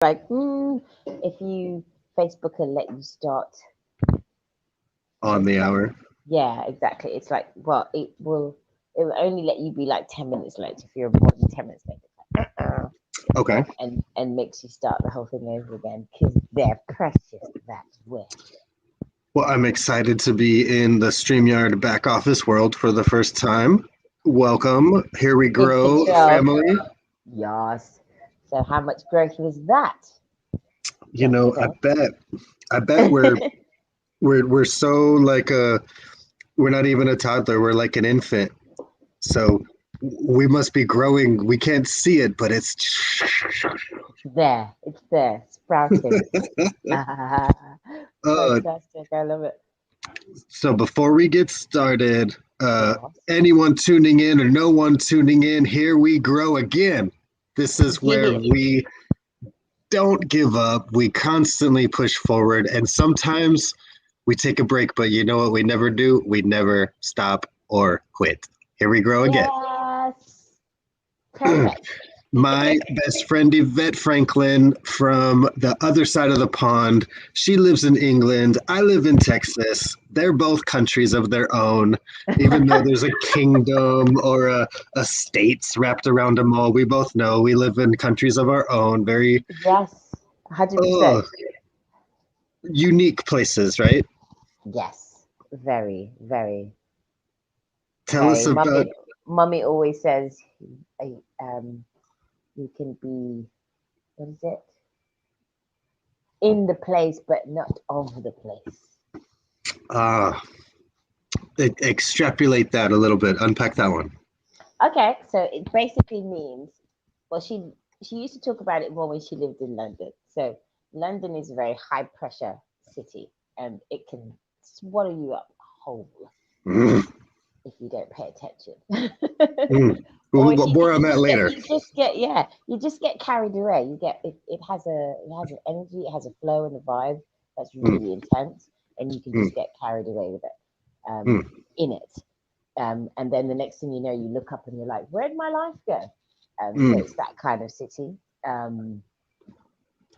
like, if you Facebook will let you start On the like, hour. yeah, exactly. It's like, well, it will only let you be like 10 minutes late if you're more than 10 minutes late. It's like, Okay. and makes you start the whole thing over again because they're precious that way. Well, I'm excited to be in the StreamYard back office world for the first time. Welcome. Here we Big grow, picture. family. Yes. So how much growth was that You know, yesterday? I bet we're so like we're not even a toddler, we're like an infant. So we must be growing. We can't see it, but it's There. It's there. Sprouting. uh Fantastic. I love it. so before we get started, Yes. anyone tuning in or no one tuning in, here we grow again. This is where we don't give up. We constantly push forward, and sometimes we take a break, but you know what we never do? We never stop or quit. Here we grow again. Yes. Perfect. My best friend Yvette Franklin from the other side of the pond. She lives in England. I live in Texas. They're both countries of their own. Even though there's a kingdom or a states wrapped around them all, we both know we live in countries of our own. Very Yes. 100%. uh, unique places, right? Yes. Very, very, Tell us very. about. Mummy always says, I- um, you can be, what is it? In the place, but not of the place. Uh, Extrapolate that a little bit. Unpack that one. Okay, so it basically means, well, she used to talk about it more when she lived in London. So London is a very high pressure city, and it can swallow you up whole Mm, if you don't pay attention. mm. Or if More on you that just get later. you just get carried away. It has an energy, it has a flow and a vibe that's Mm, really intense, and you can mm, just get carried away with it mm, in it. And then the next thing you know, you look up and you're like, where'd my life go? So mm, it's that kind of city. Um,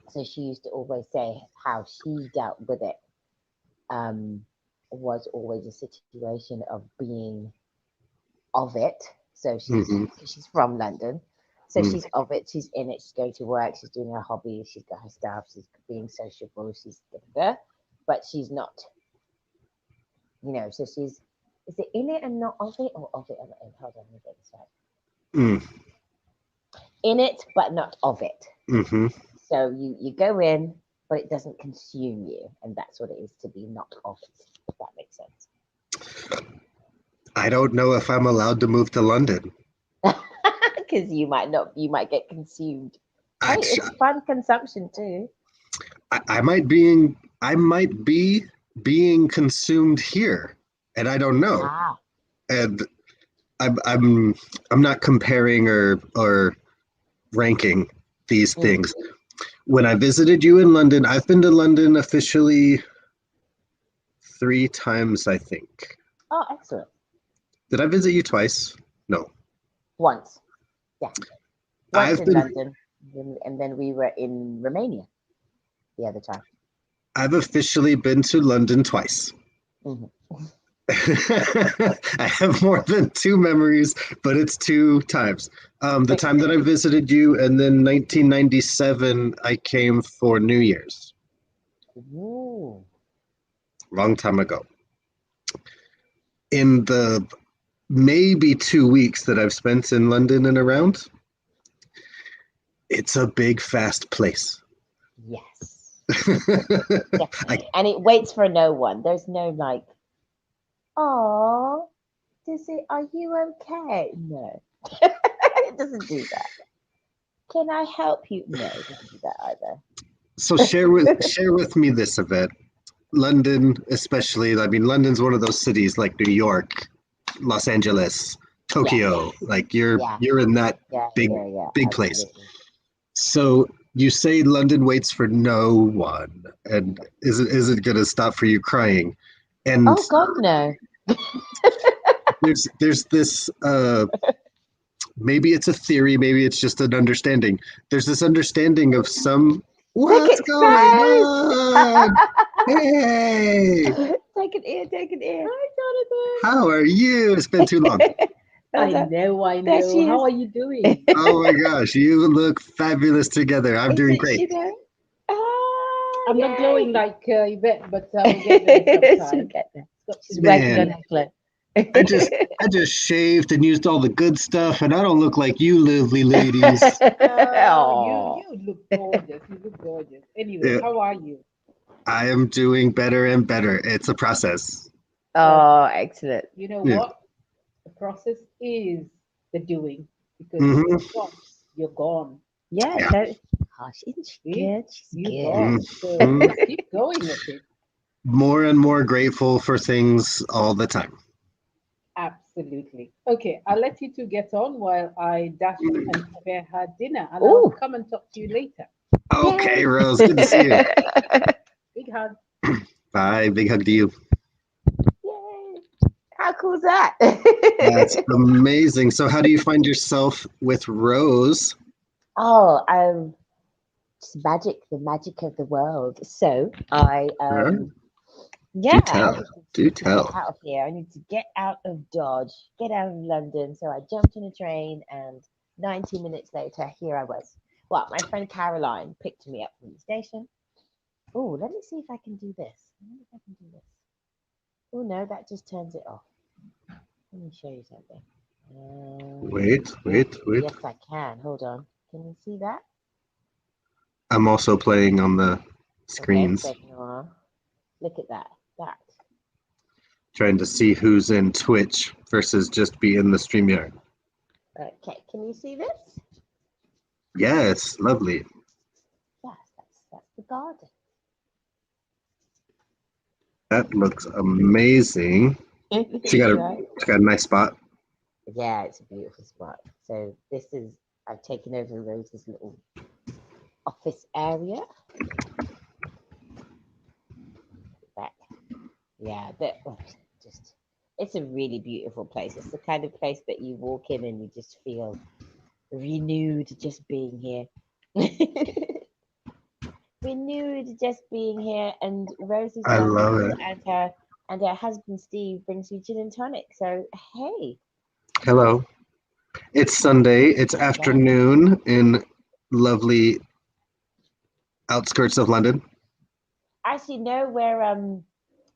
so she used to always say how she dealt with it um, was always a situation of being of it. So mhm, she's from London. So mm, she's of it. She's in it. She's going to work. She's doing her hobby. She's got her stuff. She's being sociable. She's there, but she's not. So she's is it in it and not of it, or of it and not in? Hold on, let me get this right. mm, In it, but not of it. mhm. So you go in, but it doesn't consume you, and that's what it is to be not of it. If that makes sense. I don't know if I'm allowed to move to London. Because you might not, you might get consumed. I, Hey, it's fun consumption too. I might be being consumed here, and I don't know. Ah, And I'm I'm I'm not comparing or ranking these mm. things. When I visited you in London, I've been to London officially 3 times, I think. Oh, excellent. Did I visit you twice? No. Once, yeah, once I've in been London, and then we were in Romania the other time. I've officially been to London twice. Hmm. I have more than two memories, but it's 2 times. The time that I visited you, and then 1997, I came for New Year's, Ooh. long time ago. In the maybe 2 weeks that I've spent in London and around, it's a big, fast place. Yes, I, definitely. And it waits for no one. There's no like, oh, are you okay? No, it doesn't do that. Can I help you? No, it doesn't do that so share with me this event. London, especially. I mean, London's one of those cities like New York, Los Angeles, Yes. Tokyo. Like you're Yeah. you're in that Yeah. big Yeah. Yeah. big place. Absolutely. So you say London waits for no one, and is it gonna stop for you crying? And Oh God, no. there's this maybe it's a theory, maybe it's just an understanding. There's this understanding of some Take What's it going first. on? Hey, Take it in, take it in. Hi, Jonathan. how are you? It's been too long. Hold on. I There know. she How is. are you doing? Oh my gosh, you look fabulous together. I'm doing Isn't great. she though? Ah, I'm not yay. glowing like Yvette, but we'll get there She'll sometime. get there. Got to She's do working it. on Man, her glow. I just I just shaved and used all the good stuff, and I don't look like you lovely ladies. You Oh. you look gorgeous. You look gorgeous. Anyway, Yeah, how are you? I am doing better and better. It's a process. Well, Oh, excellent. you know Yeah. what? The process is the doing because if you Hmm. stop, you're gone. Yeah, Yeah. so gosh, isn't she See? good? She's You're good. gone. So Hmm. just keep going with it. More and more grateful for things all the time. Absolutely. Okay, I'll let you two get on while I dash and prepare her dinner, and I'll Oh, come and talk to you later. Okay, yay. Rose, good to see you. Big hug. Bye. Big hug to you. Yay. How cool is that? That's amazing. So, how do you find yourself with Rose? Oh, just magic, the magic of the world. So I Huh? yeah, Do I tell. needed Do to get tell. out of here. I need to get out of Dodge, get out of London. So I jumped on a train, and 90 minutes later, here I was. Well, my friend Caroline picked me up from the station. Oh, let me see if I can do this. I wonder if I can do this. Oh no, that just turns it off. Let me show you something. Wait, Oh, wait, wait. yes, I can. Hold on. Can you see that? I'm also playing on the Okay, it's screens, taking a while. Look at that. That. trying to see who's in Twitch versus just be in the StreamYard. Okay, can you see this? Yes, lovely. Yes, that's the garden. That looks amazing. She got a Right? she got a nice spot. Yeah, it's a beautiful spot. So this is I've taken over Rose's little office area. Back. Yeah, but just it's a really beautiful place. It's the kind of place that you walk in and you just feel renewed just being here. Renewed just being here, and Rose is I love wonderful, it. and her husband Steve brings me gin and tonic. So hey, Hello. It's Sunday. It's yeah. afternoon in lovely outskirts of London. Actually, no, we're in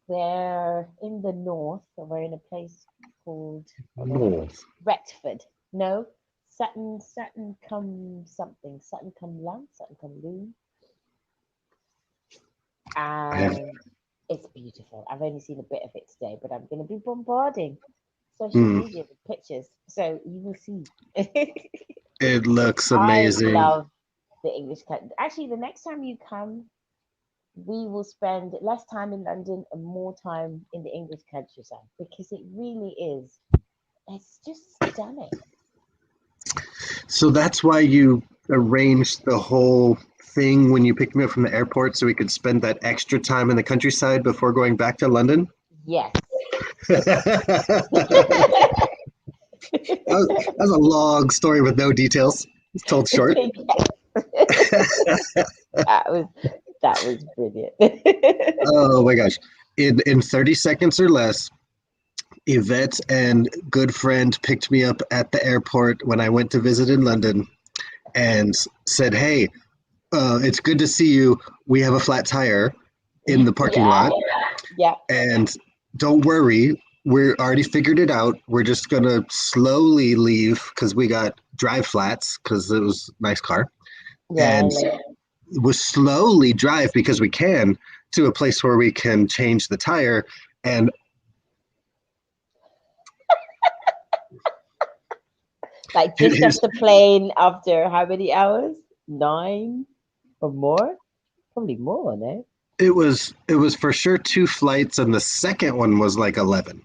the north. So we're in a place called North. Retford. No, Sutton come something. Sutton come Lung. Sutton come Loon. I have. And it's beautiful. I've only seen a bit of it today, but I'm going to be bombarding social Hmm. media with pictures, so you will see. It looks I amazing. love the English country. Actually, the next time you come, we will spend less time in London and more time in the English countryside because it really is. It's just stunning. So that's why you arranged the whole thing when you picked me up from the airport so we could spend that extra time in the countryside before going back to London? Yes. that, was a long story with no details. It's told short. that was that was brilliant. Oh my gosh. In 30 seconds or less, Yvette and good friend picked me up at the airport when I went to visit in London and said, "Hey, it's good to see you. We have a flat tire in the parking Yeah, lot, yeah. and don't worry, we're already figured it out. We're just gonna slowly leave because we got drive flats because it was a nice car, Yeah, and yeah. we'll slowly drive because we can to a place where we can change the tire." And Like just off here's the plane after how many hours? 9 or more? Probably more, no? it was for sure two flights, and the second one was like 11.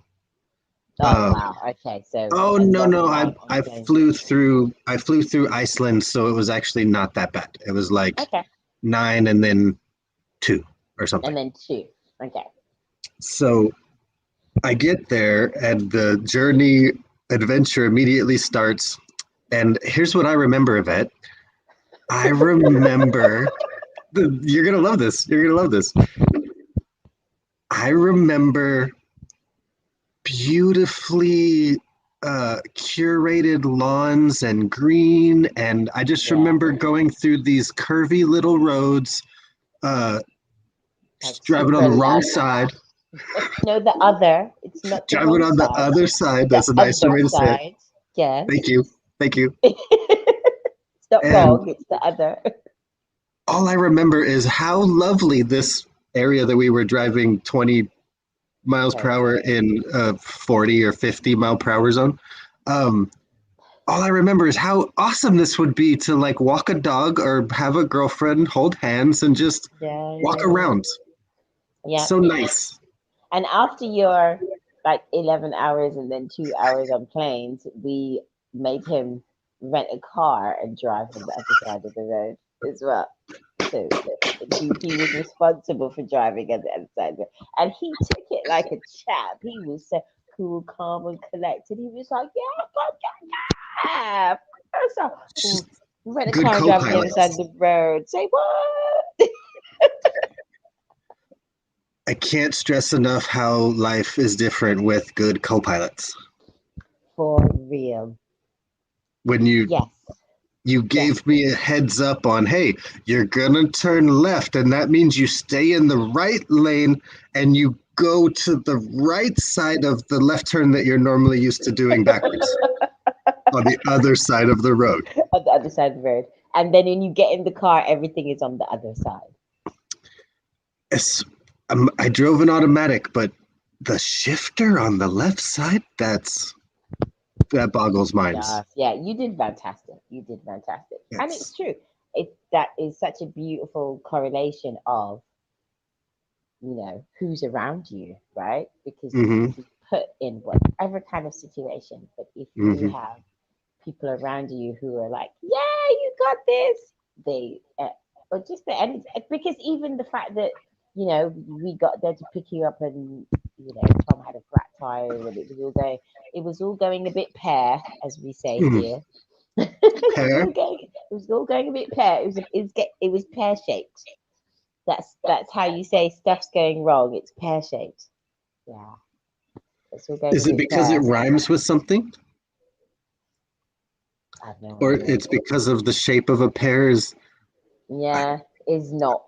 Oh Um, wow. Okay, so oh a no long no, I time on I plane. flew through Iceland, so it was actually not that bad. It was like Okay, 9 and then 2 or and something. then 2. Okay. So I get there, and the journey adventure immediately starts. And here's what I remember of it. I remember You're gonna love this. You're gonna love this. I remember beautifully curated lawns and green, and I just Yeah, remember going through these curvy little roads, uh, like driving on super the wrong lush. side, No, the other. It's not the driving wrong on the side. other side. The That's a nicer other way to say it. side. Yes. Thank you. Thank you. It's not And wrong. It's the other. all I remember is how lovely this area that we were driving 20 miles per hour Totally. in a 40 or 50 mile per hour zone. Um, all I remember is how awesome this would be to like walk a dog or have a girlfriend, hold hands, and just Yeah, walk yeah, yeah. around. Yeah. So nice. And after your like 11 hours and then 2 hours on planes, we made him rent a car and drive on the other side of the road as well. So he was responsible for driving on the other side. And he took it like a chap. He was so cool, calm, and collected. He was like, yeah, I got so cool. Rent a Good car and drive on the other side of co-pilots. the road. Say what? I can't stress enough how life is different with good co-pilots. For real. When Yes. you Yes. gave me a heads up on, hey, you're gonna turn left, and that means you stay in the right lane and you go to the right side of the left turn that you're normally used to doing backwards on the other side of the road. On the other side of the road. And then when you get in the car, everything is on the other side. It's, I drove an automatic, but the shifter on the left side, that boggles minds. Yes, yeah, you did fantastic. You did fantastic. And it's It's true. That is such a beautiful correlation of, who's around you, right? Because you mm-hmm, can be put in whatever kind of situation, but if you mm-hmm, have people around you who are like, "Yeah, you got this," they or just the energy. Because even the fact that we got there to pick you up, and Tom had a flat tire, and it was all going a bit pear, as we say mm-hmm. here. It was all going a bit pear. It was pear shaped. That's how you say stuff's going wrong. It's pear shaped. Yeah, it's all going a Is it bit because it pear. rhymes with something? I have no Or idea. it's because of the shape of a pear? Yeah, is not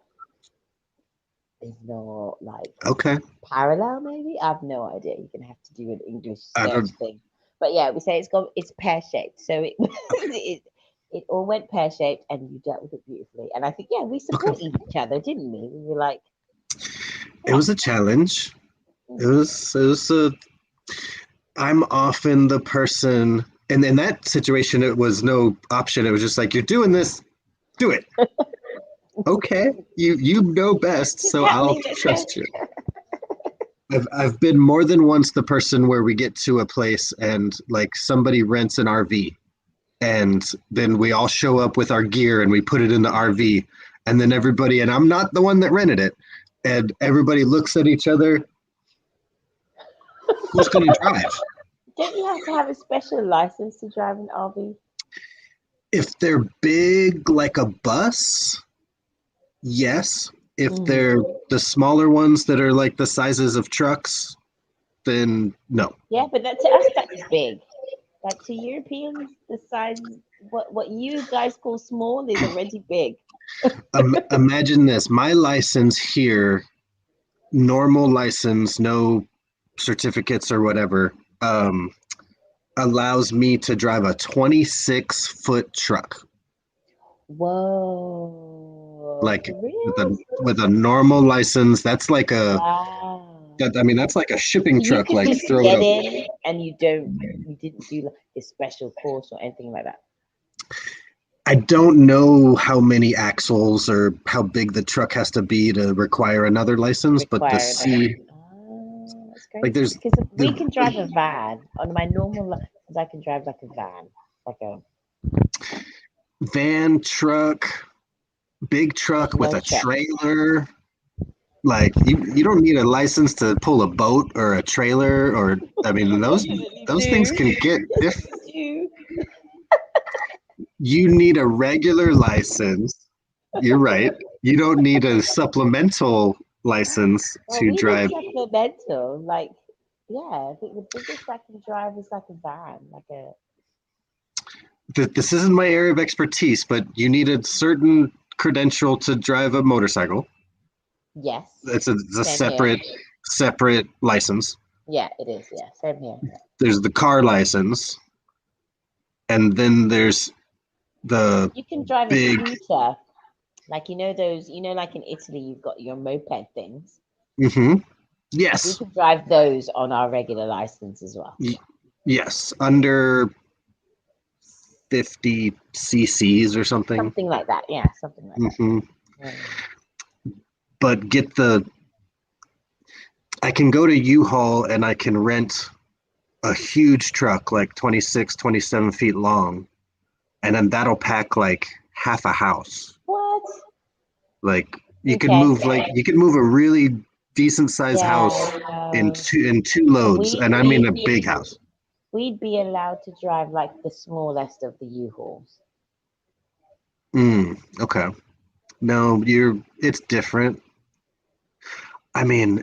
like Okay. parallel. Maybe I have no idea. You're gonna have to do an English I search don't, thing. But yeah, we say it's pear shaped. So it it all went pear shaped, and you dealt with it beautifully. And I think we okay. supported each other, didn't we? We were like, It yeah, was a challenge. It mm, was, it was a, I'm often the person, and in that situation, it was no option. It was just like, you're doing this, do it. Okay. You know best, it's so I'll happening. Let's go. trust you. I've been more than once the person where we get to a place and like somebody rents an RV, and then we all show up with our gear and we put it in the RV, and then everybody, and I'm not the one that rented it, and everybody looks at each other, who's going to drive? Don't you have to have a special license to drive an RV? If they're big like a bus, yes. If Mm. they're the smaller ones that are like the sizes of trucks, then no. Yeah, but to us that's big. Like to Europeans, the size what you guys call small is already big. Imagine this, my license here, normal license, no certificates or whatever, allows me to drive a 26-foot truck, Whoa, like for real? with a normal license. That's like Wow. I mean, that's like a shipping So you truck, could like just throw it get up. in and you didn't do like a special course or anything like that. I don't know how many axles or how big the truck has to be to require another license, but the Require another. C, Oh, that's like crazy. there's Because we the can drive a van on my normal license. I can drive like a van, like a van, truck, big truck with no a truck. trailer. Like you don't need a license to pull a boat or a trailer, or I mean You definitely those things do. can get Yes, diff. you You need a regular license. You're right. You don't need a supplemental license Well, to we need drive. supplemental. Like, yeah, I think the biggest I can drive is like a van, like a. This isn't my area of expertise, but you need a certain credential to drive a motorcycle. Yes. It's a Same here. separate license. Yeah, it is. Yeah, same here. There's the car license, and then there's the You can drive a big. scooter, like those. Like in Italy, you've got your moped things. Hmm. We Yes, can drive those on our regular license as well. yes, under 50 cc's or something. Something like that. Yeah, something like that. Hmm. Yeah. But I can go to U-Haul and I can rent a huge truck, like 26, 27 feet long, and then that'll pack like half a house. What? Like Okay. you can move a really decent sized house Yeah. in two loads, We and I mean we a big house. we'd be allowed to drive like the smallest of the U-Hauls. Okay. No, it's different. I mean,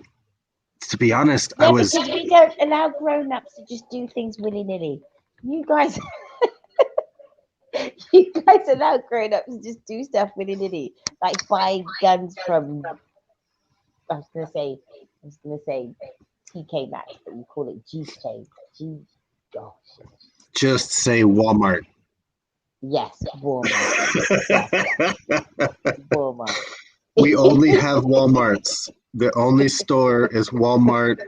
to be honest, I Yeah, was because we don't allow grown-ups to just do things willy-nilly. You guys, you guys allow grown-ups to just do stuff willy-nilly, like buy guns from. I was gonna say TK Maxx, but you call it GK. G. Oh shit. just say Walmart. Yes, Walmart. Yes, Walmart. We only have Walmarts. The only store is Walmart.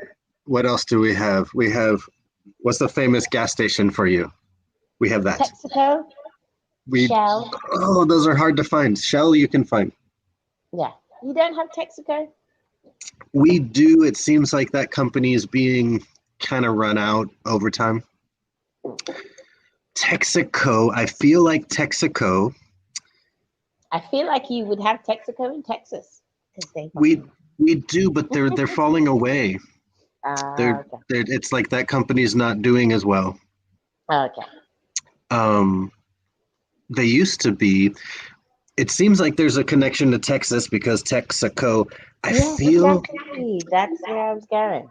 What else do we have? We have what's the famous gas station for you? We have that. Texaco, We Shell. Oh, those are hard to find. Shell you can find. Yeah, you don't have Texaco. We do. It seems like that company is being kind of run out over time. Texaco, I feel like Texaco. I feel like you would have Texaco in Texas because they. We we do, but they're falling away. Okay. It's like that company's not doing as well. Okay. Um, they used to be. It seems like there's a connection to Texas because Texaco. Yes, exactly. That's where I was going.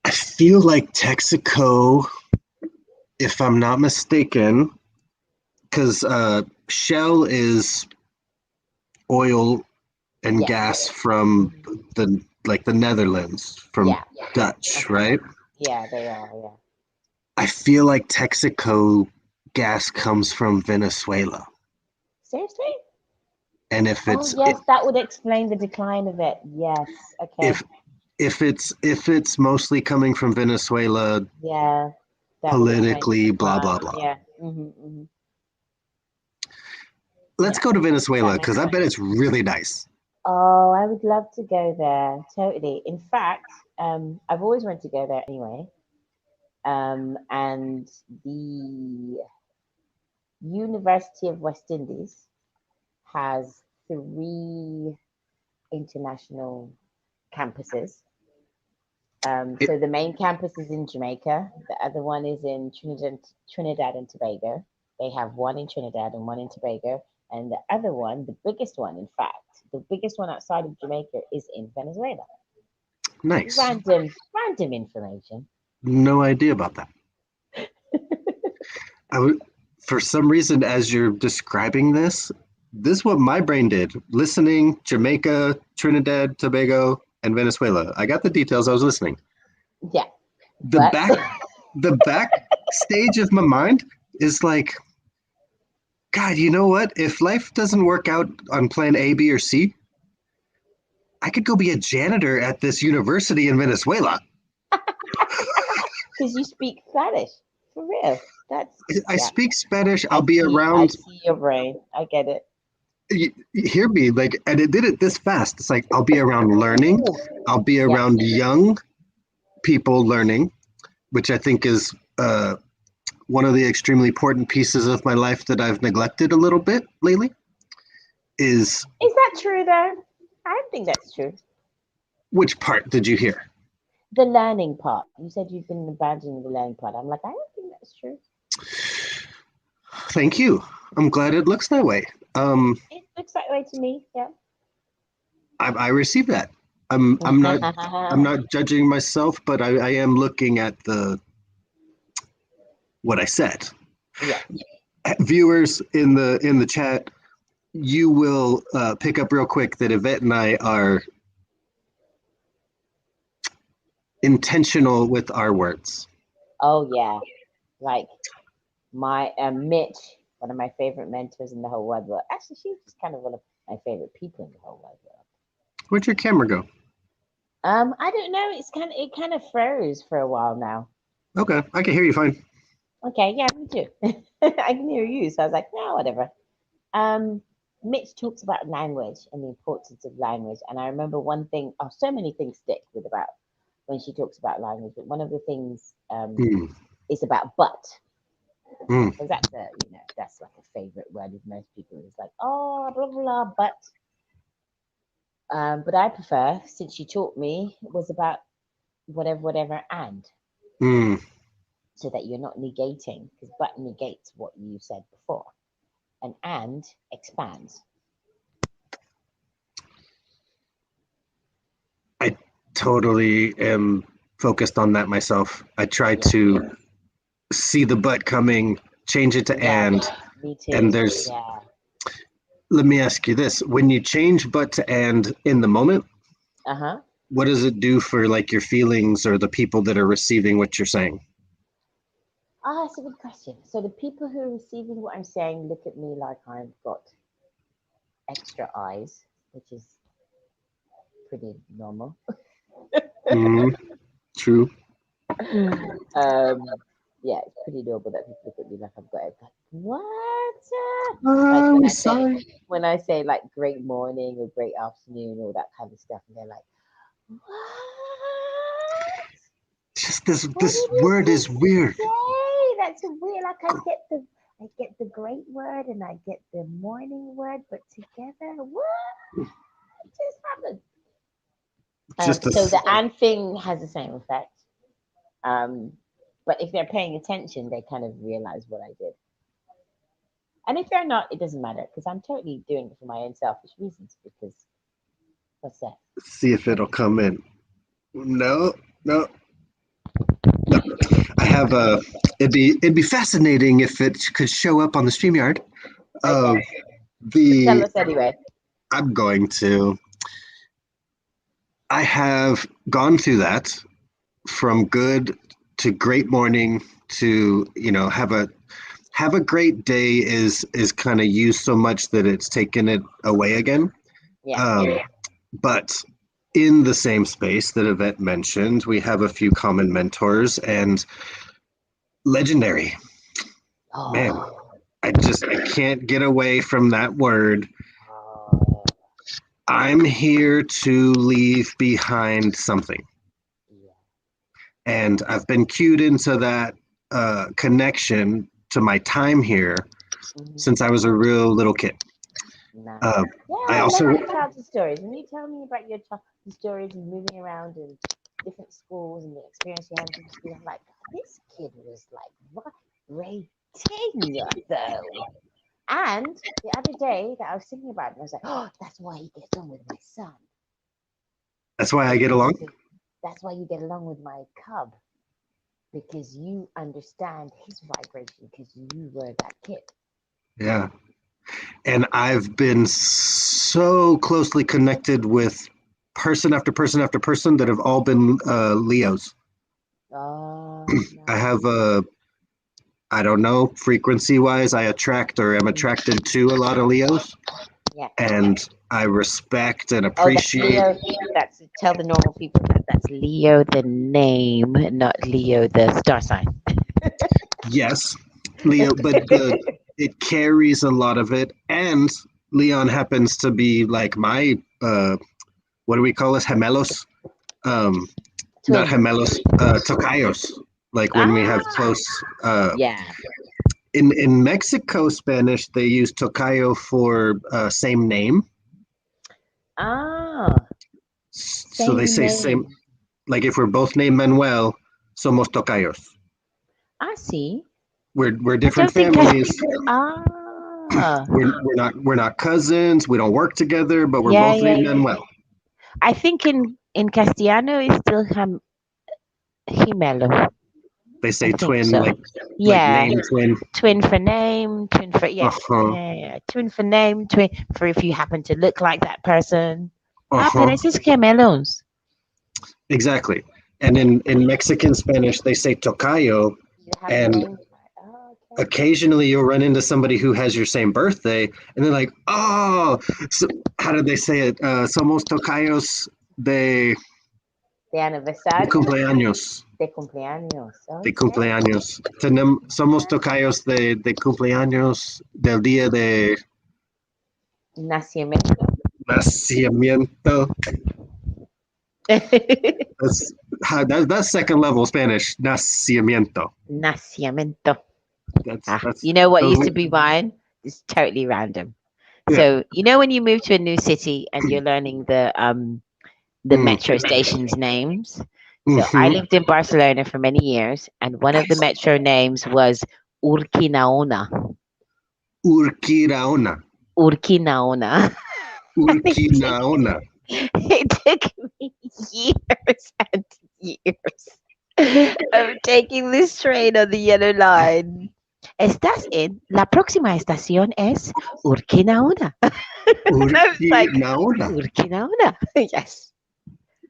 I feel like Texaco, if I'm not mistaken, because Shell is oil and Yeah. gas from the Netherlands, from Yeah. Dutch, right? Yeah, they are. Yeah. I feel like Texaco gas comes from Venezuela, Seriously? and if Oh, it's yes, that would explain the decline of it. Yes. Okay. if it's mostly coming from Venezuela Yeah, that would explain the politically, blah blah decline. blah. Yeah. Mm-hmm. Let's Yeah. go to Venezuela That because makes I bet sense. it's really nice. Oh, I would love to go there. Totally. In fact, I've always wanted to go there anyway. And the University of West Indies has three international campuses. It, So the main campus is in Jamaica. The other one is in Trinidad and Tobago. They have one in Trinidad and one in Tobago. And the other one, the biggest one, in fact, the biggest one outside of Jamaica is in Venezuela. nice. Random information. No idea about that. For some reason, as you're describing this is what my brain did. Listening, Jamaica, Trinidad, Tobago, and Venezuela. I got the details. I was listening. Yeah, The but back, the back stage of my mind is like, God, you know what? If life doesn't work out on plan A, B, or C, I could go be a janitor at this university in Venezuela. because you speak Spanish, for real. That's I yeah. speak Spanish. I'll I be see. I around. see your brain. I get it. You hear me, like, and it did it this fast. It's like I'll be around learning. I'll be Yeah. around young people learning, which I think is one of the extremely important pieces of my life that I've neglected a little bit lately. Is Is that true though? I don't think that's true. which part did you hear? The learning part. You said you've been abandoning the learning part. I'm like, I don't think that's true. Thank you. I'm glad it looks that way. It looks that way to me. Yeah. I receive that. I'm not judging myself, but I am looking at the what I said. Yeah. Viewers in the chat, you will pick up real quick that Yvette and I are intentional with our words. Oh yeah. Like my Mitch, one of my favorite mentors in the whole wide world. Actually, she's just kind of one of my favorite people in the whole wide world. Where'd your camera go? I don't know. It kind of froze for a while now. Okay, I can hear you fine. Okay, yeah, me too. I can hear you, so I was like, no, whatever. Um, Mitch talks about language and the importance of language, and I remember one thing. Oh, so many things stick with about when she talks about language, but one of the things Mm, is about but. mm. Because that's like a favorite word with most people. It's like, oh, blah blah blah, but. But I prefer, since she taught me, it was about whatever, whatever, and Mm. so that you're not negating, because but negates what you said before, and expands. I totally am focused on that myself. I try Yeah, to see the but coming, change it to yeah, me and too. there's. Yeah, Let me ask you this: when you change but to and in the moment, uh huh. what does it do for like your feelings or the people that are receiving what you're saying? Ah, that's a good question. So the people who are receiving what I'm saying look at me like I've got extra eyes, which is pretty normal. Mm, true. um, yeah, it's pretty normal that people look at me like I've got it. Like, what? Like I'm sorry. when I say like great morning or great afternoon, all that kind of stuff, and they're like, what? Just this What this did you word is just weird. say? That's weird. Like I get the great word and I get the morning word, but together, what just happened? Just a So the and thing has the same effect. Um, but if they're paying attention, they kind of realize what I did. And if they're not, it doesn't matter because I'm totally doing it for my own selfish reasons. Because what's that? see if it'll come in. No, no, no. I have a. It'd be fascinating if it could show up on the StreamYard. Uh, Okay, but tell the us anyway. I'm going to. I have gone through that from good to great morning to have a great day is kind of used so much that it's taken it away again. Yeah. Um, but in the same space that Yvette mentioned, we have a few common mentors and legendary. Man, Oh, I can't get away from that word. oh, I'm here to leave behind something. yeah. And I've been cued into that connection to my time here Hmm. since I was a real little kid. Nice. Uh, Yeah, I I love also, your childhood stories. When you tell me about your childhood stories and moving around in different schools and the experience you had in different schools, I'm like, this kid was like vibrating though. And the other day that I was thinking about it, I was like, oh, that's why he gets on with my son. that's why I get Because along. that's why you get along with my cub. Because you understand his vibration because you were that kid. Yeah. And I've been so closely connected with person after person after person that have all been Leos. Oh, I nice. have a, I don't know, frequency wise, I attract or am Mm, attracted to a lot of Leos. yeah. And I respect and Oh, that's appreciate. Leo. That's tell the normal people that that's Leo the name, not Leo the star sign. Yes, Leo, but it carries a lot of it. And Leon happens to be like my, what do we call us? Gemelos? Um, Not Twins. gemelos, tocayos. Like when we have Ah, close, yeah. in Mexico Spanish, they use tocayo for same name. Ah, So they same say same, name. like if we're both named Manuel, somos tocayos. I see. We're I different don't think I. families. Ah, We're not cousins. We don't work together, but we're yeah, both yeah, named yeah. Manuel. I think in Castellano it's still gemelo. They I say think twin, so. like Yeah, name twin. twin for name, twin for Uh yes, huh. yeah, yeah. Twin for name, twin for if you happen to look like that person. Uh Ah, huh. pero esos gemelos. Exactly. And in Mexican Spanish, they say tocayo, You have the and name. Oh, okay. occasionally you'll run into somebody who has your same birthday, and they're like, "Oh, so, how did they say it? Somos tocayos De de aniversario, cumpleaños, de cumpleaños. de Okay. cumpleaños. Somos tocayos de cumpleaños del día de Nacimiento. nacimiento." That's that's second level Spanish. Nacimiento. Nacimiento. That's You know what those. used to be mine? It's totally random. Yeah. So you know when you move to a new city and you're learning the Mm, metro stations names. So I hmm. lived in Barcelona for many years, and one of the Nice. metro names was Urquinaona. Urquinaona. Urquinaona. And Urquinaona. it took me years and years of taking this train on the yellow line. Estás en la próxima estación es Urquinaona. And I was like, Urquinaona. Urquinaona. Yes.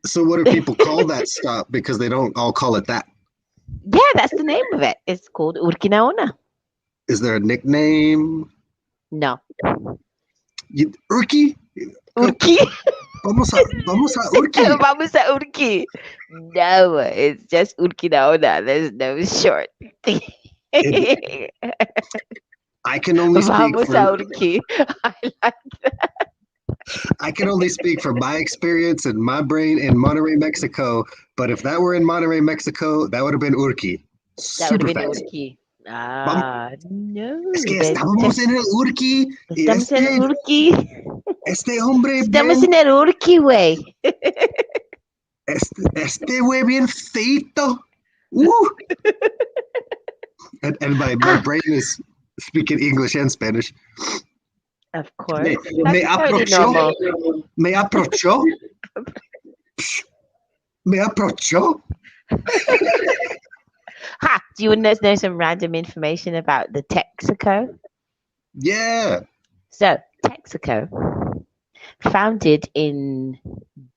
So what do people call that stop? Because they don't all call it that. Yeah, that's the name of it. It's called Urquinaona. Is there a nickname? No. Urqui? Urki. Vamos a Urqui. Vamos a Urki. No, it's just Urquinaona. There's no short. It, I can only speak Vamos for a Urki. I like I can only speak from my experience and my brain in Monterrey, Mexico. But if that were in Monterrey, Mexico, that would have been Urqui. that would have Super been fast. Urki. Vamos, Ah, no. es que There's estábamos en el Urqui y estamos en Urki. este hombre Estamos bien, en el Urki, güey. este güey bien feito. And my Ah, brain is speaking English and Spanish. of Me, course. me That's totally approachó, normal. me approachó, me approachó. Ha! Do you want to know some random information about the Texaco? Yeah, So, Texaco, founded in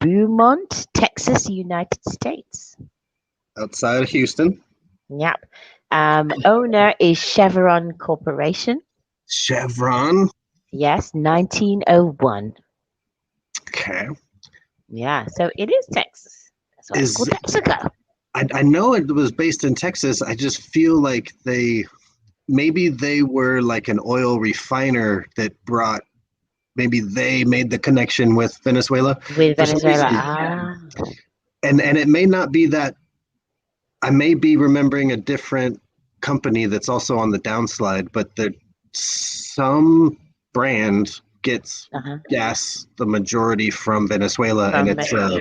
Beaumont, Texas, United States. outside of Houston. Yep. Owner is Chevron Corporation. Chevron. Yes, 1901. Okay. Yeah, so it is Texas. That's why it's Is called Texaco. I know it was based in Texas. I just feel like maybe they were like an oil refiner that brought maybe they made the connection with Venezuela With for some Venezuela. reason. Ah, And it may not be that I may be remembering a different company that's also on the downslide, but some brand gets uh-huh. gas the majority from Venezuela, and From Venezuela.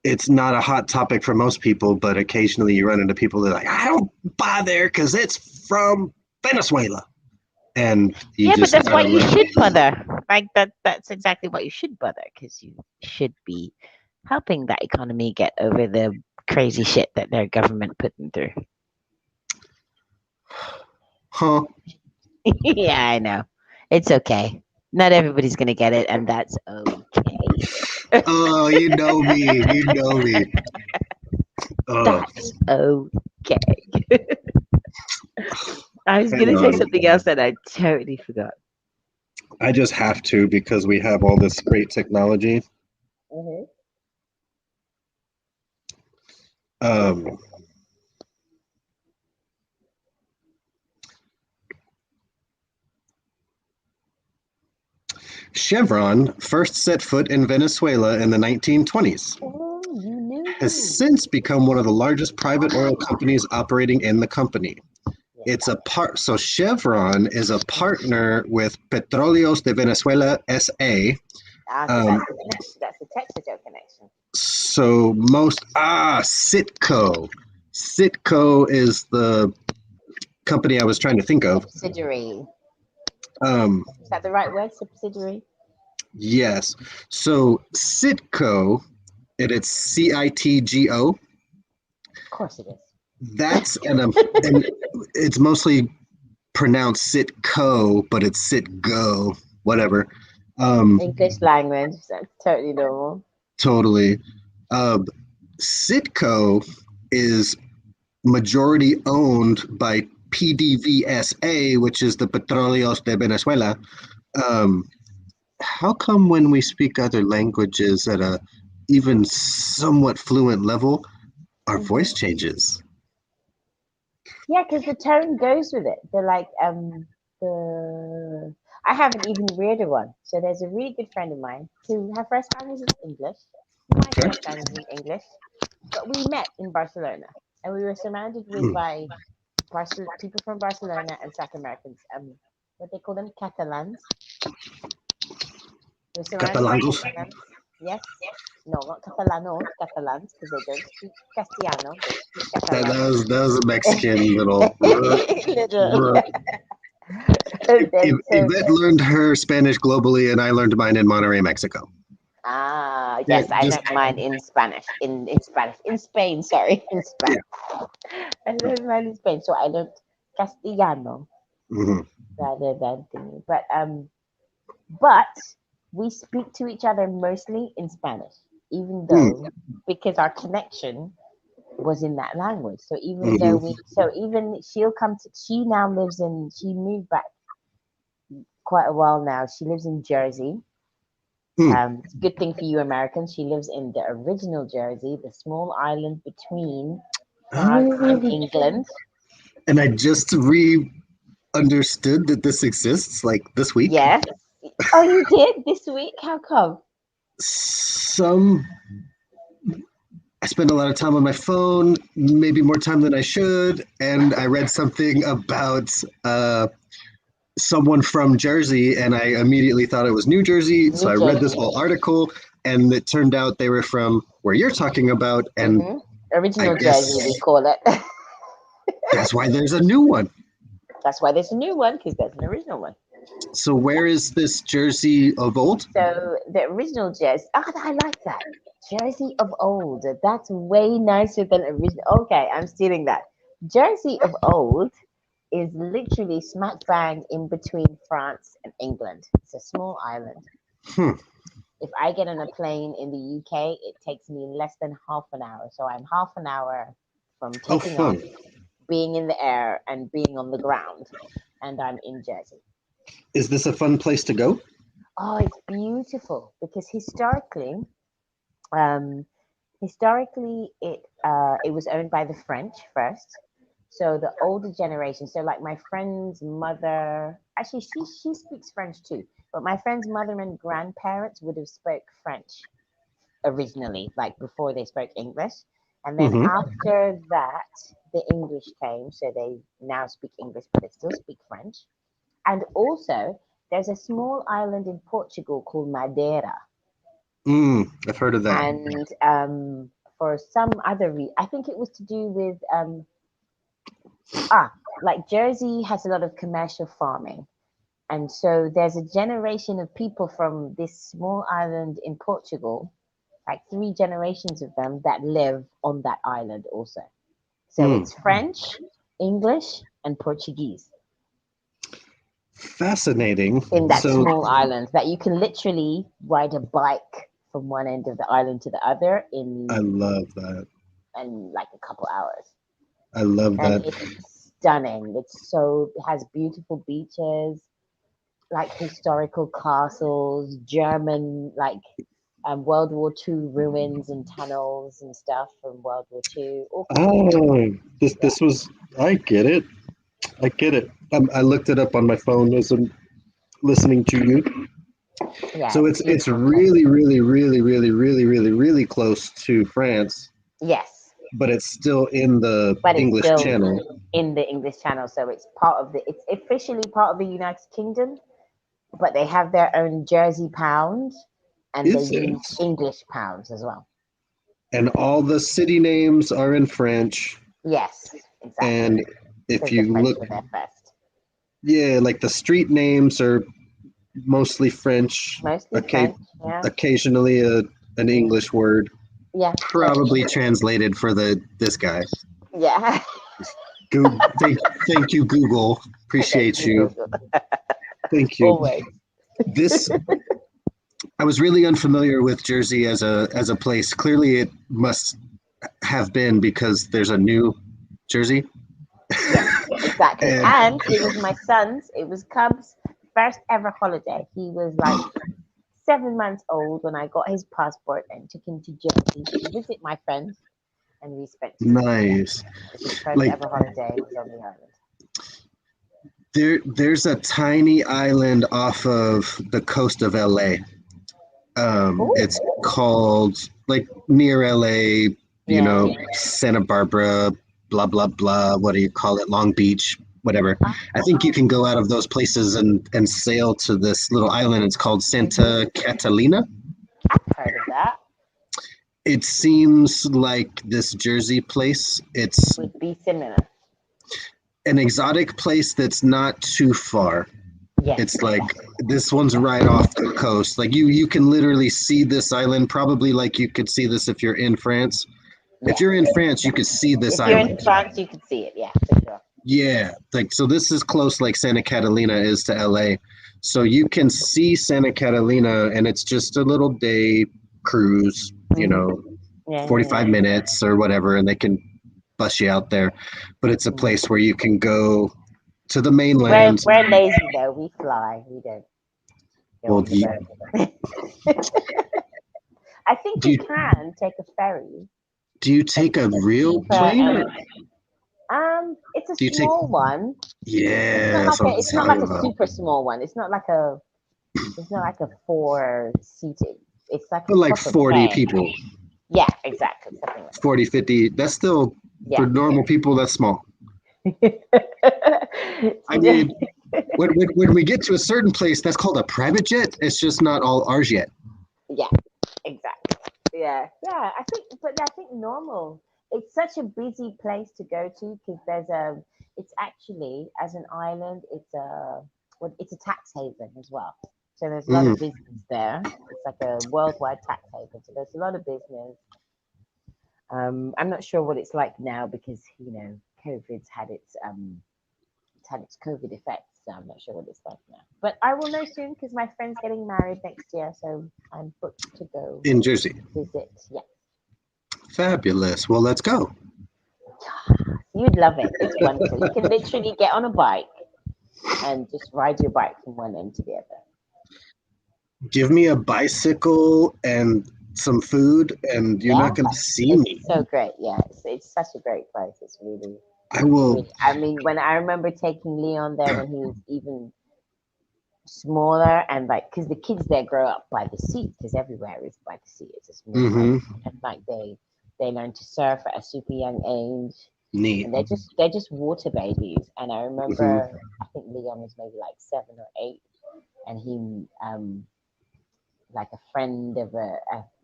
it's not a hot topic for most people, but occasionally you run into people that are like, I don't buy there because it's from Venezuela. And you Yeah, but just that's why gotta you let should bother. Like that's exactly what you should bother because you should be helping that economy get over the crazy shit that their government put them through. huh? Yeah, I know. It's okay. Not everybody's gonna get it, and that's okay. Oh, you know me. You know me. Oh, That's okay. I was hang gonna say on. something else and I totally forgot. I just have to because we have all this great technology. Um, Chevron first set foot in Venezuela in the 1920s. Oh, you knew. Has since become one of the largest private oil companies operating in the company. It's a part. So Chevron is a partner with Petróleos de Venezuela SA. So that's the Texaco connection. So Citco. Citco is the company I was trying to think of. Subsidiary. Um, Is that the right word? Subsidiary? Yes. So Citgo, and it's Citgo. Of course it That's and it's mostly pronounced Citco, but it's Citgo, whatever. Um, English language, that's totally normal. totally. Uh, Citco is majority owned by PDVSA, which is the Petróleos de Venezuela. Um, how come when we speak other languages at a even somewhat fluent level, our voice Hmm. changes? Yeah, because the tone goes with it. They're like the I have an even weirder one. So there's a really good friend of mine who her first language is English. My Okay. first language is English, but we met in Barcelona, and we were surrounded with Hmm. by people from Barcelona and South Americans. What they call them, Catalans. We're surrounded by Catalangos. Catalans. Yes. No, not Catalanos, Catalans, because they don't speak Castellano. They speak That, Catalan. that was that was a Mexican little. Little. And then so Yvette learned her Spanish globally, and I learned mine in Monterrey, Mexico. Yeah, yes, I just learned mine in Spanish. In Spanish. In Spain, sorry. In yeah. Spain. I learned mine in Spain. So I learned Castellano Hmm. rather than thingy. But we speak to each other mostly in Spanish, even Mm, though because our connection was in that language. So even though hmm. even she'll come to, she now lives in, she moved back quite a while now. She lives in Jersey. Mm. It's a good thing for you Americans. She lives in the original Jersey, the small island between France and Ah, England. and I just understood that this exists like this week. Yes. Oh, you did this week? How come? Some I spend a lot of time on my phone, maybe more time than I should, and I read something about someone from Jersey, and I immediately thought it was New Jersey. So New I read this Jersey. whole article, and it turned out they were from where you're talking about, and Hmm. I Original guess Jersey, we call it. that's why there's a new one. That's why there's a new one because there's an original one. So where is this Jersey of old? So the original Jersey. Oh, I like that. Jersey of old. That's way nicer than original. Okay, I'm stealing that. Jersey of old is literally smack bang in between France and England. It's a small island. Hmm. If I get on a plane in the UK, it takes me less than half an hour. So I'm half an hour from Oh, taking off, fun. being in the air, and being on the ground, and I'm in Jersey. Is this a fun place to go? Oh, it's beautiful because um, historically, it was owned by the French first. So the older generation, so like my friend's mother, actually she speaks French too, but my friend's mother and grandparents would have spoke French originally, like before they spoke English. And then Mm-hmm. after that, the English came, so they now speak English, but they still speak French. And also, there's a small island in Portugal called Madeira, I've heard of that. and for some other reason, I think it was to do with like Jersey has a lot of commercial farming, and so there's a generation of people from this small island in Portugal, like three generations of them that live on that island also. So Mm. it's French, English, and Portuguese Fascinating. in that So small island that you can literally ride a bike from one end of the island to the other I in love that. like a couple hours. I love And that. it's stunning. It has beautiful beaches, like historical castles, German like World War II ruins and tunnels and stuff from World War II. All kinds of stuff. Oh, this Yeah, this was. I get it. I get it. I looked it up on my phone as I'm listening to you. yeah, So it's a it's beautiful place. really, really, really, really, really, really, really close to France, Yes, but it's still in the but it's English still Channel. in the English Channel, so it's officially part of the United Kingdom, but they have their own Jersey pound and they Is it? use English pounds as well. And all the city names are in French. Yes, exactly, And if because the you French look, were there first. yeah, like the street names are mostly French, Mostly French. Yeah. occasionally an English word, Yeah. probably translated for this guy. Yeah. Google, thank you, Google. Thank Appreciate you, you. Google. Thank you. Always. This I was really unfamiliar with Jersey as a place. Clearly, it must have been because there's a new Jersey. Yes, exactly. And And it was my son's, it was Cub's first ever holiday. He was like 7 months old when I got his passport and took him to Jersey to visit my friends, and we spent 2 weeks there. nice. It's his first Like ever holiday was on the island. there's a tiny island off of the coast of LA. Oh, It's called like near LA, yeah. Santa Barbara, blah blah blah. What do you call it? Long Beach, whatever. I think you Oh, can go out of those places and sail to this little island. It's called Santa Catalina. I've heard of that. It seems like this Jersey place. It's Would be similar. an exotic place that's not too far. Yes. It's like this one's right off the coast. Like you can literally see this island probably like you could see this if you're in France. If you're in France, you could see this If you're in island. France, you can see it. Yeah, for sure. Yeah, like so this is close like Santa Catalina is to LA. So you can see Santa Catalina and it's just a little day cruise, Yeah, 45 minutes or whatever, and they can bus you out there. But it's a place where you can go to the mainland. We're lazy though. We fly. We don't go Well, on the boat. I think do you you, can take a ferry. do you take a real Cheaper plane? Or it's a do you take? small one. Yeah, that's what I'm It's not like talking a about. super small one. It's not like a four seated. It's like a But like proper 40 plane. people, Yeah, exactly. Something like 40, 50. That's still, yeah. for normal people, that's small. I Yeah. mean, when we get to a certain place, that's called a private jet. It's just not all ours yet. Yeah, exactly. Yeah, yeah. I think normal. It's such a busy place to go to because it's actually as an island, it's a tax haven as well. So there's a lot of Mm. business there. It's like a worldwide tax haven. So there's a lot of business. I'm not sure what it's like now because it's had its COVID effects. So I'm not sure what it's like now. But I will know soon because my friend's getting married next year, so I'm booked to go In Jersey. visit. Yeah, Fabulous. Well, let's go. you'd love it. It's wonderful. You can literally get on a bike and just ride your bike from one end to the other. Give me a bicycle and some food, and you're Yeah, not going to see me. it's so great. Yeah, it's such a great place. It's really, I will. really. I mean, when I remember taking Leon there when he was even smaller, and like, because the kids there grow up by the sea, because everywhere is by the sea. It's a small Mm-hmm. island, and like they learn to surf at a super young age, Neat. and they're just water babies. And I remember, I think Leon was maybe like 7 or 8, and he like a friend of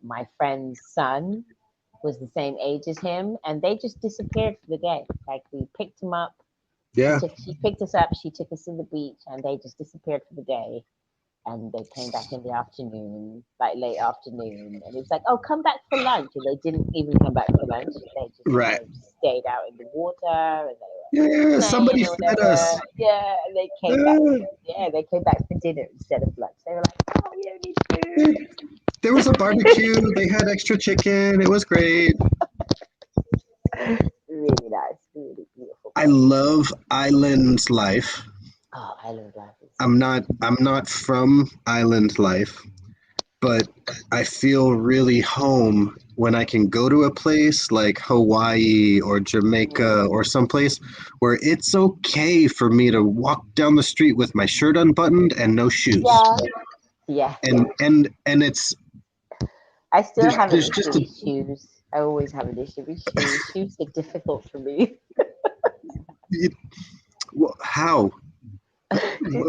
my friend's son was the same age as him, and they just disappeared for the day. Like we picked him up, Yeah. she picked us up, she took us to the beach, and they just disappeared for the day. And they came back in the afternoon, like late afternoon, and it was like, "Oh, come back for lunch," and they didn't even come back for lunch. They just Right. stayed out in the water, and they Yeah. were Somebody playing or fed whatever. us. Yeah, and they came back. Yeah, they came back for dinner instead of lunch. They were like, "Oh, we don't need food." There was a barbecue. They had extra chicken. It was great. Really nice, really beautiful. I love island life. Oh, island life is I'm not from island life, but I feel really home when I can go to a place like Hawaii or Jamaica or someplace where it's okay for me to walk down the street with my shirt unbuttoned and no shoes. Yeah. And it's I still have an there's issue just a with shoes. I always have an issue with shoes. Shoes are difficult for me. how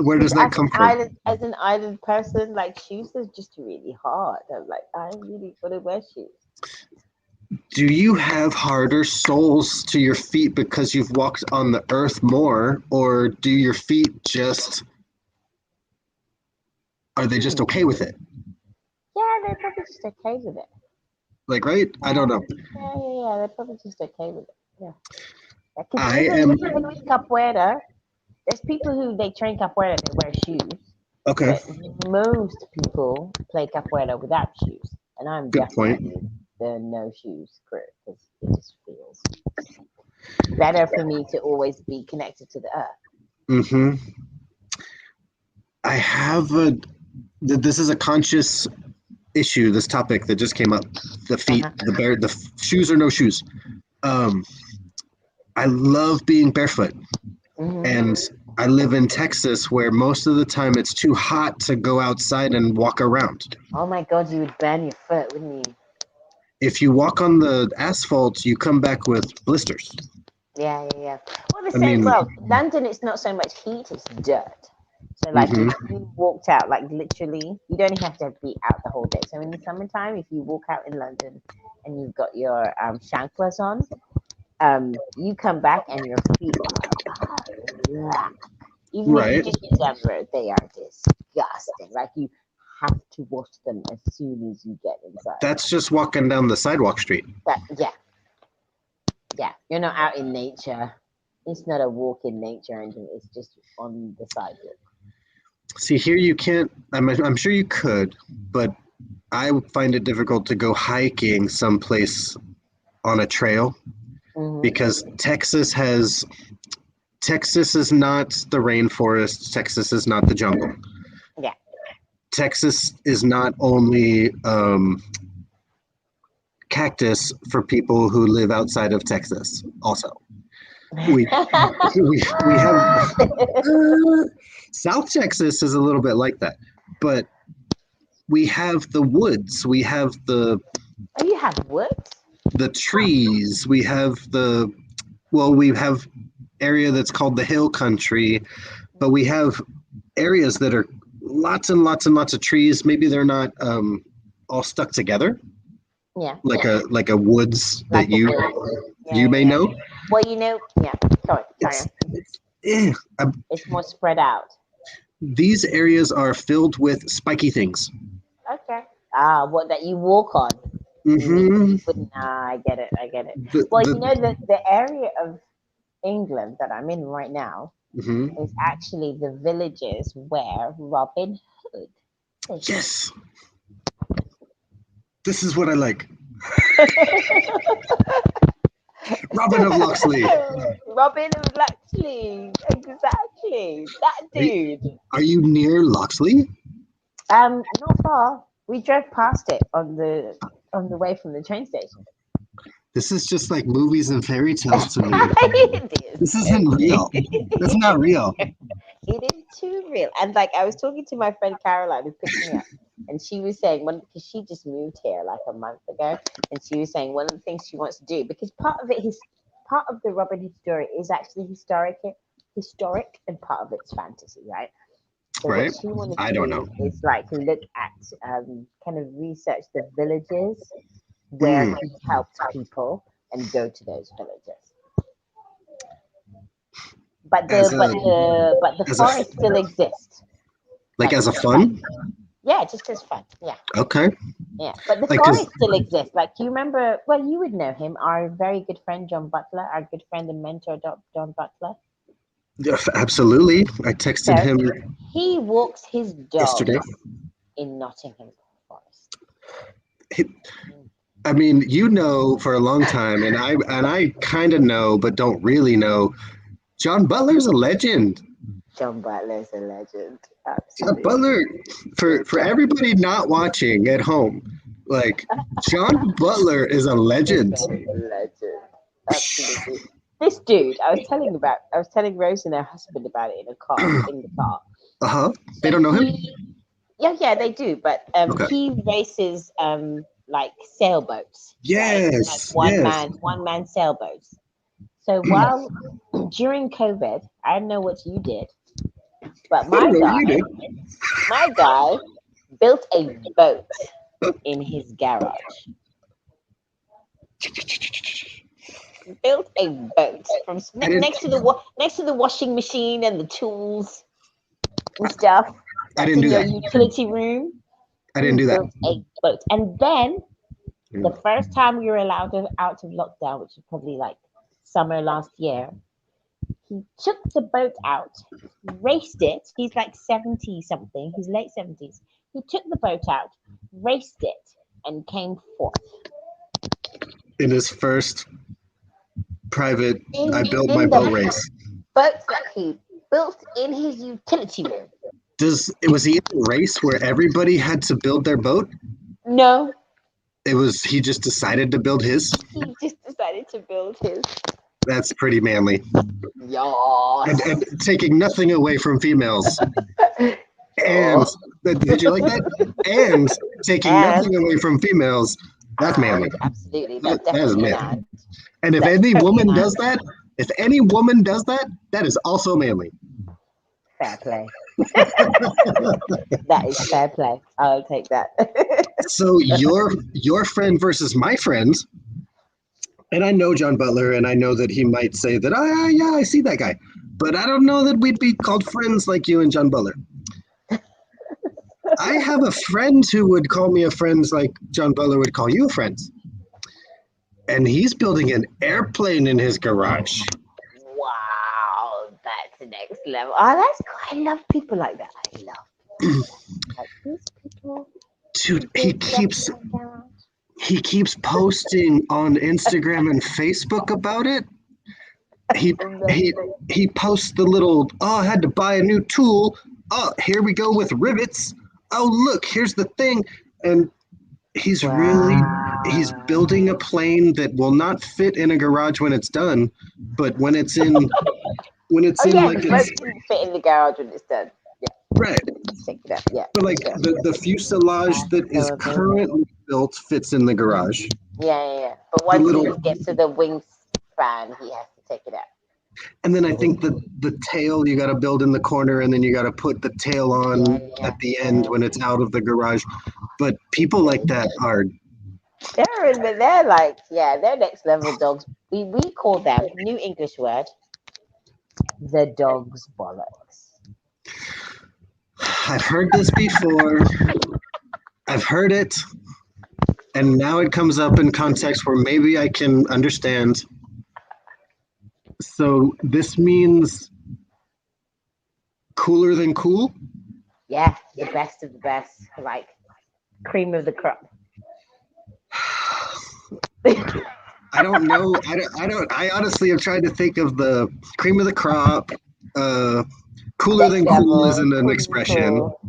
where does that come from? As an island person, like shoes are just really hard. I'm like, I really want to wear shoes. Do you have harder soles to your feet because you've walked on the earth more, or do your feet just Are they just okay with it? Yeah, they're probably just okay with it. Like, right? I don't know. Yeah. They're probably just okay with it. Yeah. Because I even am even with capoeira, there's people who they train capoeira, they wear shoes, okay. but most people play capoeira without shoes, and I'm Good point. definitely the no shoes crew because it just feels better for me to always be connected to the earth. Mm-hmm. I have a. This is a conscious issue. This topic that just came up. The feet, Uh-huh. shoes or no shoes. Um, I love being barefoot, Hmm. and I live in Texas, where most of the time it's too hot to go outside and walk around. Oh my God, you would burn your foot, wouldn't you? If you walk on the asphalt, you come back with blisters. Yeah. Well, the I same. mean, Well, London, it's not so much heat; it's dirt. So, like, hmm if you walked out, like literally, you don't have to be out the whole day. So, in the summertime, if you walk out in London and you've got your chanclas on, you come back and your feet are black. Even if you right. just get down the road, they are disgusting. Like you have to wash them as soon as you get inside. That's just walking down the sidewalk street. But yeah, you're not out in nature. It's not a walk in nature or anything. It's just on the sidewalk. See, here you can't. I'm sure you could, but I find it difficult to go hiking someplace on a trail Hmm. because Texas is not the rainforest. Texas is not the jungle. Yeah. Texas is not only cactus for people who live outside of Texas. Also, we we have South Texas is a little bit like that, but we have the woods, we have Oh, you have woods? the trees, we have we have area that's called the hill country, but we have areas that are lots and lots and lots of trees. Maybe they're not all stuck together Yeah. like a woods Like that a you wood. you may Yeah. know. Well, yeah. Sorry. It's eh, It's more spread out. these areas are filled with spiky things. Okay. Ah, what that you walk on? You mean? Mm-hmm. But nah, I get it. I get it. Well, The the area of England that I'm in right now mhm. is actually the villages where Robin Hood lives. Yes, this is what I like. Robin of Locksley. Robin of Locksley, exactly. That Are you, dude. are you near Locksley? Not far. We drove past it on the way from the train station. This is just like movies and fairy tales to me. It is. This isn't real. That's not real. It is too real. And like I was talking to my friend Caroline who picked me up, and she was saying because she just moved here like a month ago, and she was saying one of the things she wants to do because part of the Robin Hood story is actually historic, and part of it's fantasy, right? So what Right? she wanted I to don't do know. is like look at kind of research the villages where Mm. he helped people and go to those villages. But As a the as a forest still exists. like Like as a it's fun. fun. Yeah, just as fun. Yeah, Okay. yeah. But the Like because forest still exists. Like you remember, well, you would know him, our very good friend John Butler, our good friend and mentor John Butler. absolutely, I texted So him he walks his yesterday. dogs in Nottingham Forest. He- I mean, you know, for a long time, and I kind of know, but don't really know. John Butler's a legend. John Butler is a legend. John Absolutely. Butler, for everybody not watching at home, like John Butler is a legend. Legend. Absolutely. This dude, I was telling Rose and her husband about it in the car. Uh huh. So They don't know him. yeah, they do, but Okay. he races like sailboats, right? Like Yes. Yes. one man sailboats. So while during COVID, I don't know what you did, but I don't know. You did. my guy built a boat in his garage. Built a boat from I didn't. next to the washing machine and the tools and stuff. I That's didn't in do your that. utility room. I He didn't do that. built a boat. And then the Mm. first time we were allowed out of lockdown, which was probably like summer last year, he took the boat out, raced it. He's like 70 something, he's late 70s. He took the boat out, raced it, and came fourth. In his first private, I built my In boat the race. boat that he built in his utility room. Was he in a race where everybody had to build their boat? No, He just decided to build his. he just decided to build his. That's pretty manly. Yes. And taking nothing away from females. And Oh. did you like that? And taking And nothing away from females. That's manly. absolutely, That that's is definitely an manly. ad. And if That's any totally woman an ad. does that, if any woman does that, that is also manly. Fair play. That is fair play. I'll take that. So your friend versus my friend, and I know John Butler, and I know that he might say that, oh yeah, I see that guy, but I don't know that we'd be called friends like you and John Butler. I have a friend who would call me a friend like John Butler would call you a friend, and he's building an airplane in his garage. Wow, that's next level. Oh, that's cool. I love people like that. I love people like these people. Dude, build stuff in their garage. he keeps posting on Instagram and Facebook about it. He Amazing. he posts the little, oh, I had to buy a new tool. Oh, here we go with rivets. Oh, look, here's the thing. And he's Wow. building a plane that will not fit in a garage when it's done, but when it's in Oh yeah, like the boat it's didn't fit in the garage when it's done. Yeah, right. just take it out. Yeah, But like sure. the fuselage that So is amazing. currently built fits in the garage. Yeah. But The once little he gets to the wingspan, he has to take it out. And then I think the tail you got to build in the corner, and then you got to put the tail on Yeah. at the end when it's out of the garage. But people like that are They're like, yeah, they're next level dogs. We call them, new English word, the dog's bollocks. I've heard this before. I've heard it, and now it comes up in context where maybe I can understand. So this means cooler than cool? Yeah, the best of the best, like cream of the crop. I don't know. I honestly have tried to think of the cream of the crop. Cooler than cool isn't an expression. Cool.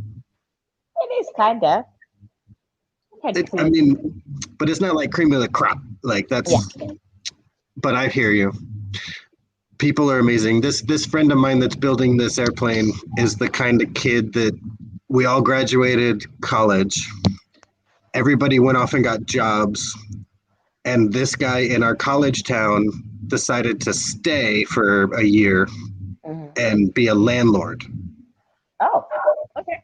It is kinda. I mean, but it's not like cream of the crop. Like that's. Yeah. But I hear you. People are amazing. This friend of mine that's building this airplane is the kind of kid that we all graduated college. Everybody went off and got jobs, and this guy in our college town decided to stay for a year and be a landlord. Oh, okay.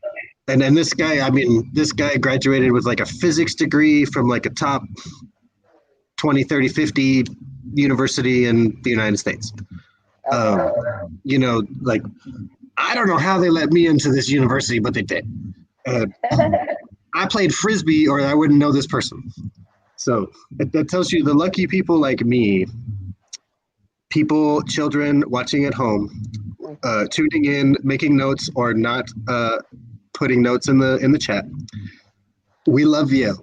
And then this guy graduated with like a physics degree from like a top 20, 30, 50 university in the United States. Like, I don't know how they let me into this university, but they did. I played Frisbee or I wouldn't know this person. So that tells you the lucky people like me, children watching at home, tuning in, making notes or not putting notes in the chat. We love you.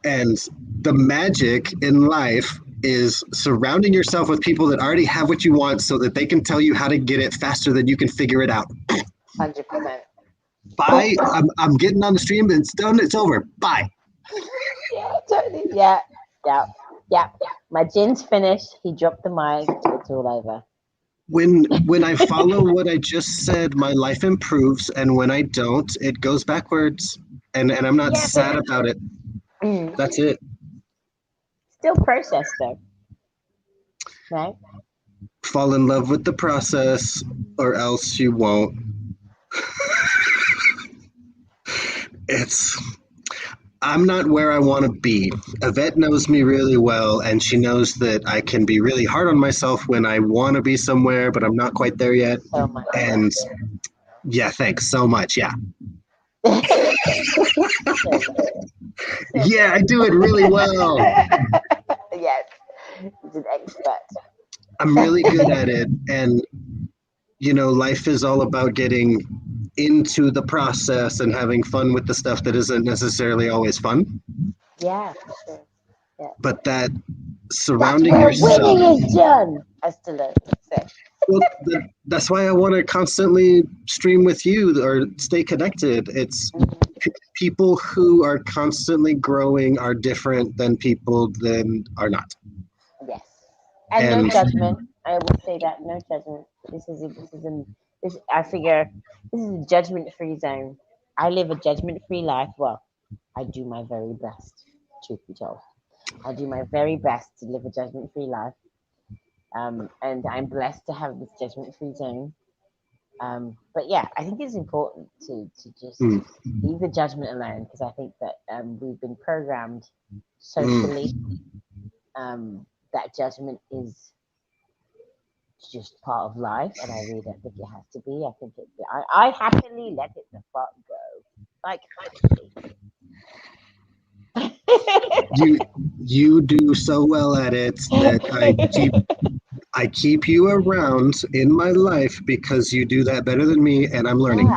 And the magic in life is surrounding yourself with people that already have what you want so that they can tell you how to get it faster than you can figure it out. 100%. Bye. I'm getting on the stream. It's done. It's over. Bye. Yeah, totally. Yeah. My gin's finished. He dropped the mic. It's all over. When I follow what I just said, my life improves, and when I don't, it goes backwards. And I'm not sad about it. That's it. Still process though. Right? Fall in love with the process, or else you won't. I'm not where I want to be. Yvette knows me really well, and she knows that I can be really hard on myself when I want to be somewhere, but I'm not quite there yet. So much. And yeah, thanks so much. Yeah. Yeah, I do it really well. Yes, he's an expert. I'm really good at it. And, life is all about getting into the process and having fun with the stuff that isn't necessarily always fun. Yeah, for sure. Yeah. But that That's surrounding where yourself, winning is done, as Stallone would say. well, that's why I want to constantly stream with you or stay connected. It's people who are constantly growing are different than people that are not. Yes, and no And judgment. I will say that no judgment. This. I figure this is a judgment-free zone. I live a judgment-free life. Well, I do my very best. Truth be told, I do my very best to live a judgment-free life. And I'm blessed to have this judgment-free zone. But yeah, I think it's important to just mm, leave the judgment alone because I think that we've been programmed mm, socially that judgment is just part of life, and I really don't think it has to be. I think I happily let it the fuck go, like happily. you you do so well at it that I keep you around in my life because you do that better than me, and I'm Yeah, learning.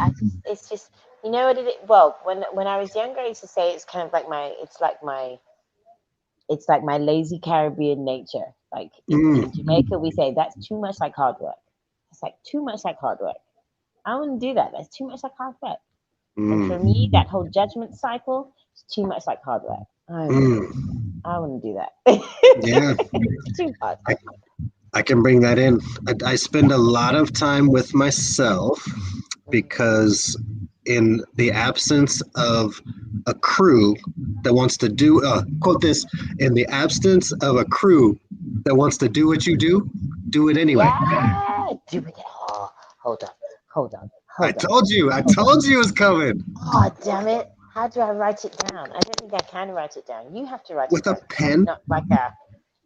it's just you know what it is. Well, when I was younger, I used to say it's kind of like it's like my lazy Caribbean nature. Like in Mm, Jamaica, we say that's too much like hard work. It's like too much like hard work. I wouldn't do that. That's too much like hard work. And for mm, me, that whole judgment cycle is too much like hard work. mm. I wouldn't do that. Yeah, It's too hard. I, I can bring that in. I spend a lot of time with myself because, in the absence of a crew that wants to do, quote this, in the absence of a crew that wants to do what you do it anyway. Yeah, do it. Oh, hold on, hold on, I hold on, told you, I hold on. told you it was coming. Oh, damn it. How do I write it down? I don't think I can write it down. You have to write it With a down. I'm pen, not like a.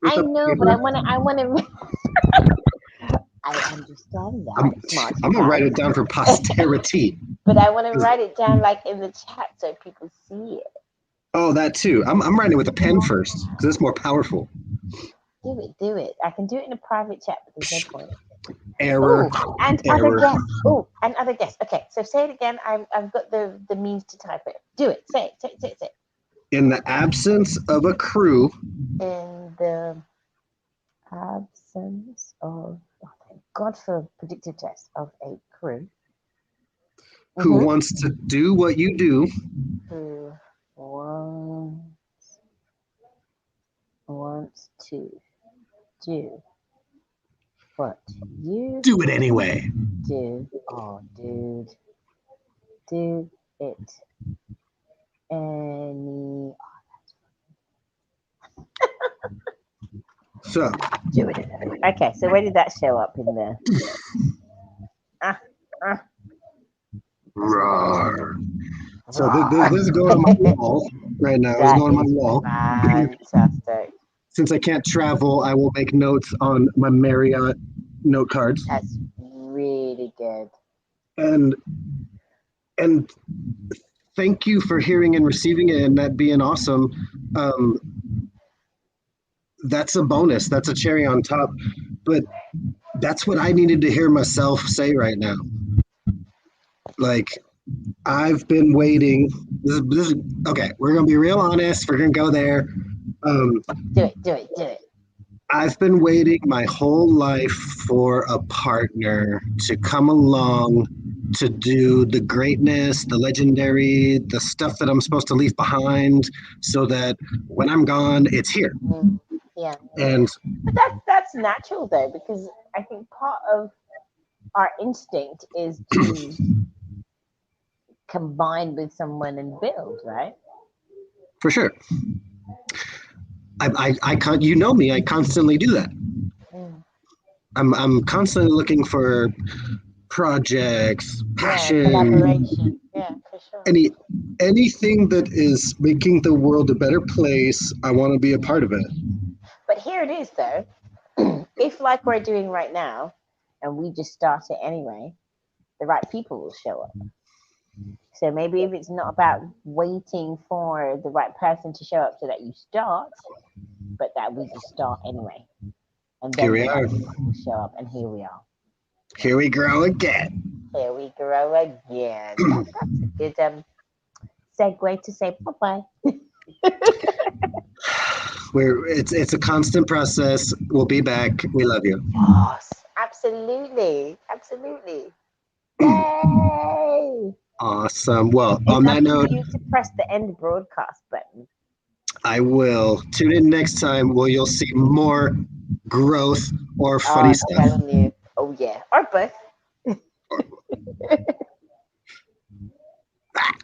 with I a know, but paper. I want to. I understand I'm, that, smarty I'm gonna write pants. it down for posterity. But I want to write it down like in the chat so people see it. Oh, that too. I'm writing it with a pen first because it's more powerful. Do it, do it. I can do it in a private chat, but there's no point. Error, Oh, and other error. guests. Oh, and other guests. Okay, so say it again. I've got the means to type it. Do it. Say it. Say it. Say it. Say it. In the absence of a crew In the absence of, oh, thank God for a predictive test of a crew who mm-hmm. wants to do what you do, who wants to do what you do it anyway. do. Oh, dude, do it any. So, Do it anyway. Okay, so where did that show up in there? Ah, ah. roar. So Rawr. this is going on my wall right now. It's That going on my is wall. fantastic. Since I can't travel, I will make notes on my Marriott note cards. That's really good. And and thank you for hearing and receiving it and that being awesome. Um, that's a bonus. That's a cherry on top. But that's what I needed to hear myself say right now. Like, I've been waiting. Okay, we're gonna be real honest. We're gonna go there. Um, Do it, do it, do it. I've been waiting my whole life for a partner to come along to do the greatness, the legendary, the stuff that I'm supposed to leave behind, so that when I'm gone, it's here. Mm, yeah. And But that's natural though, because I think part of our instinct is to combine with someone and build, right? for sure, I can't. You know me. I constantly do that. Mm. I'm constantly looking for projects, Yeah, passion, collaboration. Yeah, for sure. any anything that is making the world a better place. I want to be a part of it. But here it is though. If like we're doing right now, and we just start it anyway, the right people will show up. So maybe if it's not about waiting for the right person to show up so that you start, but that we just start anyway. And Here then we the are. right people will show up, and here we are. Here we grow again. Here we grow again. That's a good segue to say bye bye. It's a constant process. We'll be back. We love you. Yes, absolutely. Absolutely. Yay! Awesome. Well, It's on up that to note, you to press the end broadcast button. I will tune in next time where you'll see more growth or Oh, funny I'm stuff. telling you.